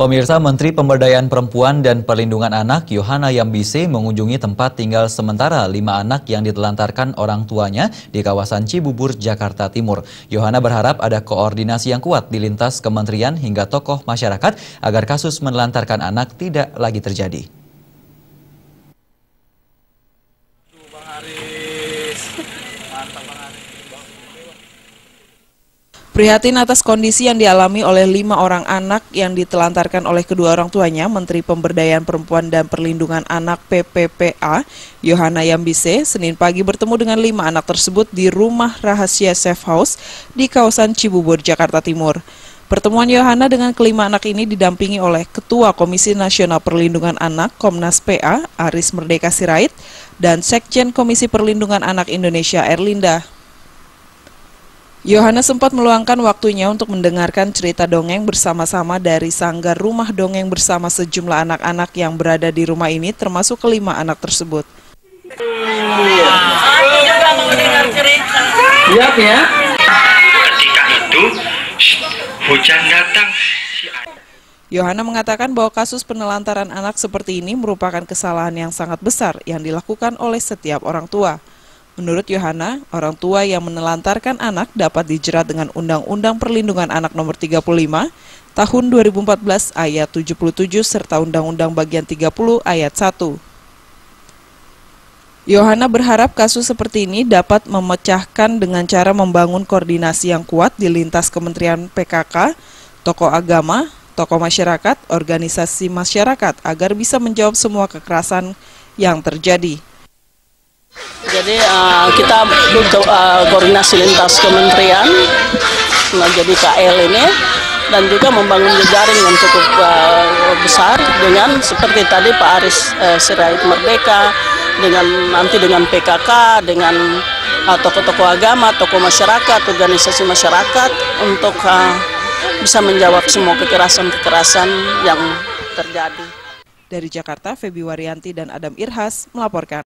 Pemirsa, Menteri Pemberdayaan Perempuan dan Perlindungan Anak Yohana Yambise mengunjungi tempat tinggal sementara 5 anak yang ditelantarkan orang tuanya di kawasan Cibubur, Jakarta Timur. Yohana berharap ada koordinasi yang kuat di lintas kementerian hingga tokoh masyarakat agar kasus menelantarkan anak tidak lagi terjadi. Prihatin atas kondisi yang dialami oleh 5 orang anak yang ditelantarkan oleh kedua orang tuanya, Menteri Pemberdayaan Perempuan dan Perlindungan Anak PPPA, Yohana Yambise, Senin pagi bertemu dengan 5 anak tersebut di rumah rahasia Safe House di kawasan Cibubur, Jakarta Timur. Pertemuan Yohana dengan kelima anak ini didampingi oleh Ketua Komisi Nasional Perlindungan Anak Komnas PA, Aris Merdeka Sirait, dan Sekjen Komisi Perlindungan Anak Indonesia, Erlinda. Yohana sempat meluangkan waktunya untuk mendengarkan cerita dongeng bersama-sama dari sanggar rumah dongeng bersama sejumlah anak-anak yang berada di rumah ini, termasuk kelima anak tersebut. Aku juga mau dengar cerita. Siap ya. Ketika itu hujan datang. Yohana mengatakan bahwa kasus penelantaran anak seperti ini merupakan kesalahan yang sangat besar yang dilakukan oleh setiap orang tua. Menurut Yohana, orang tua yang menelantarkan anak dapat dijerat dengan Undang-Undang Perlindungan Anak Nomor 35 Tahun 2014 Ayat 77 serta Undang-Undang Bagian 30 Ayat 1. Yohana berharap kasus seperti ini dapat memecahkan dengan cara membangun koordinasi yang kuat di lintas Kementerian PKK, tokoh agama, tokoh masyarakat, organisasi masyarakat agar bisa menjawab semua kekerasan yang terjadi. Jadi kita butuh koordinasi lintas kementerian, jadi KL ini, dan juga membangun jejaring yang cukup besar dengan seperti tadi Pak Aris Sirait Merdeka, dengan PKK, dengan tokoh-tokoh agama, tokoh masyarakat, organisasi masyarakat untuk bisa menjawab semua kekerasan-kekerasan yang terjadi. Dari Jakarta, Febi Waryanti dan Adam Irhas melaporkan.